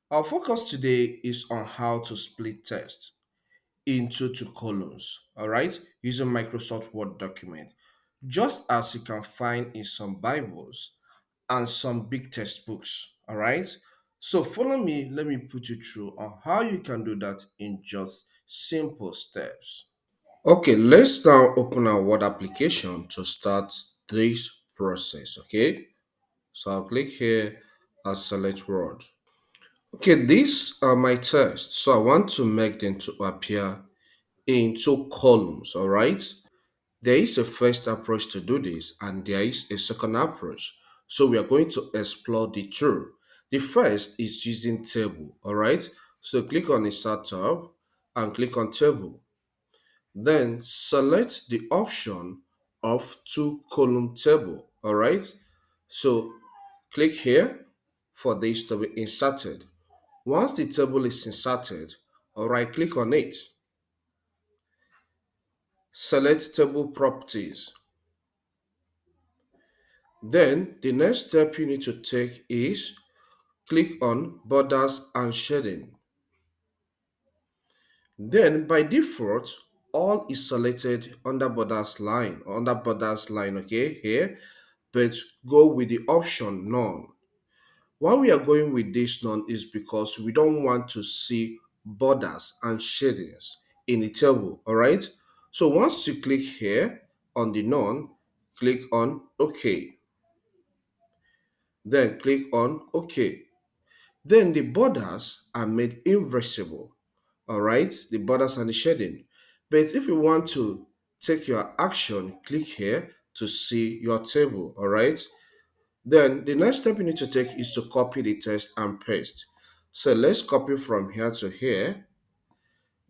Our focus today is on how to split text into two columns, all right, using Microsoft Word document, just as you can find in some Bibles and some big textbooks, all right? So follow me, let me put you through on how you can do that in just simple steps. Okay, let's now open our Word application to start this process, okay? So I'll click here and select Word. Okay, these are my tests. So I want to make them to appear in two columns, all right? There is a first approach to do this, and there is a second approach. So we are going to explore the two. The first is using table, all right? So click on Insert tab and click on Table. Then select the option of two column table, all right? So click here for this to be inserted. Once the table is inserted, all right, click on it. Select Table Properties. Then the next step you need to take is click on Borders and Shading. Then by default, all is selected under borders line, okay, here, but go with the option None. Why we are going with this none is because we don't want to see borders and shadings in the table, all right? So once you click here on the none, click on OK. Then click on OK. Then the borders are made invisible, all right? The borders and the shading. But if you want to take your action, click here to see your table, all right? Then the next step you need to take is to copy the text and paste. So let's copy from here to here.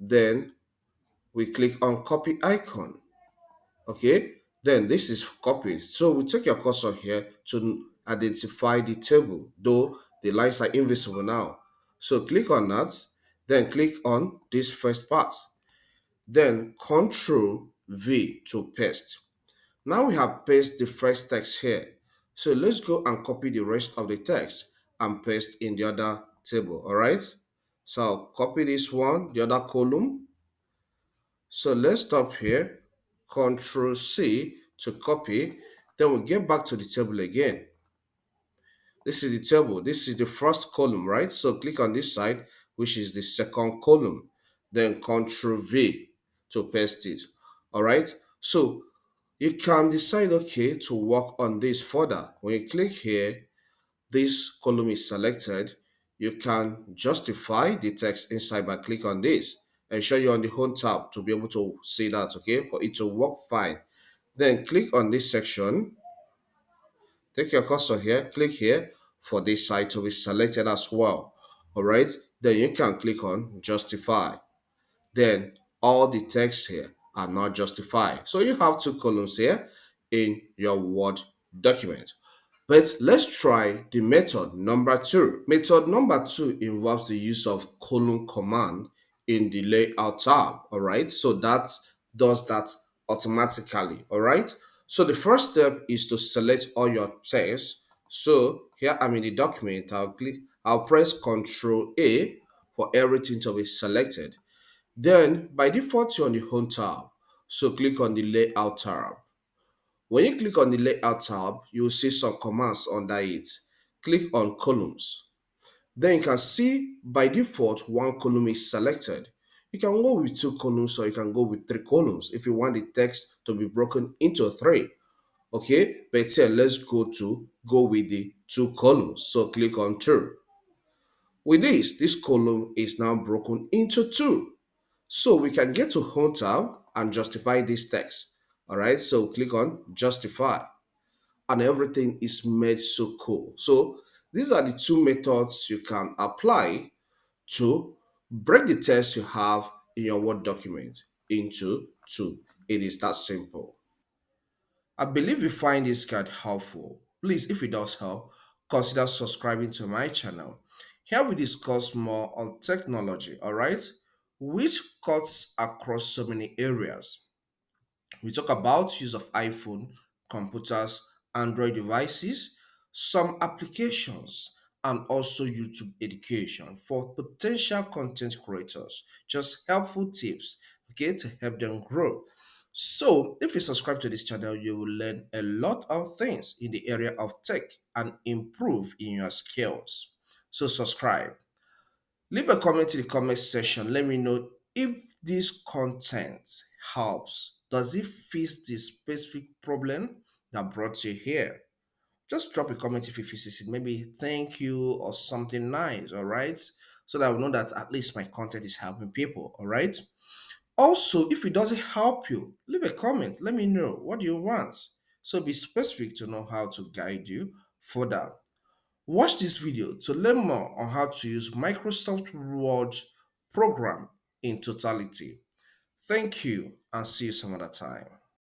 Then we click on copy icon. Okay. Then this is copied. So we take your cursor here to identify the table, though the lines are invisible now. So click on that. Then click on this first part. Then Control V to paste. Now we have pasted the first text here. So let's go and copy the rest of the text and paste in the other table, all right? So I'll copy this one, the other column. So let's stop here, Control C to copy. Then we'll get back to the table again. This is the table. This is the first column, right? So click on this side, which is the second column. Then Control V to paste it, all right? So you can decide, okay, to work on this further. When you click here, this column is selected. You can justify the text inside by click on this and show you on the home tab to be able to see that, okay, for it to work fine. Then click on this section, take your cursor here, click here for this side to be selected as well. All right, then you can click on justify. Then all the text here are not justified. So you have two columns here in your Word document. But let's try the method number two. Method number two involves the use of colon command in the layout tab. All right, so that does that automatically. All right, so the first step is to select all your text. So here I'm in the document. I'll press Ctrl A for everything to be selected. Then by default, you're on the Home tab. So click on the Layout tab. When you click on the Layout tab, you'll see some commands under it. Click on Columns. Then you can see by default, one column is selected. You can go with two columns or you can go with three columns if you want the text to be broken into three. Okay, but here let's go with the two columns. So click on two. With this column is now broken into two. So we can get to Home tab and justify this text. All right, so click on Justify, and everything is made so cool. So these are the two methods you can apply to break the text you have in your Word document into two. It is that simple. I believe you find this guide helpful. Please, if it does help, consider subscribing to my channel. Here we discuss more on technology, all right, which cuts across so many areas. We talk about use of iPhone, computers, Android devices, some applications, and also YouTube education for potential content creators. Just helpful tips, okay, to help them grow. So, if you subscribe to this channel, you will learn a lot of things in the area of tech and improve in your skills. So, subscribe. Leave a comment in the comment section. Let me know if this content helps. Does it fix the specific problem that brought you here? Just drop a comment if you fix it. Maybe thank you or something nice, all right? So that I will know that at least my content is helping people, all right? Also, if it doesn't help you, leave a comment. Let me know what you want. So be specific to know how to guide you further. Watch this video to learn more on how to use Microsoft Word program in totality. Thank you and see you some other time.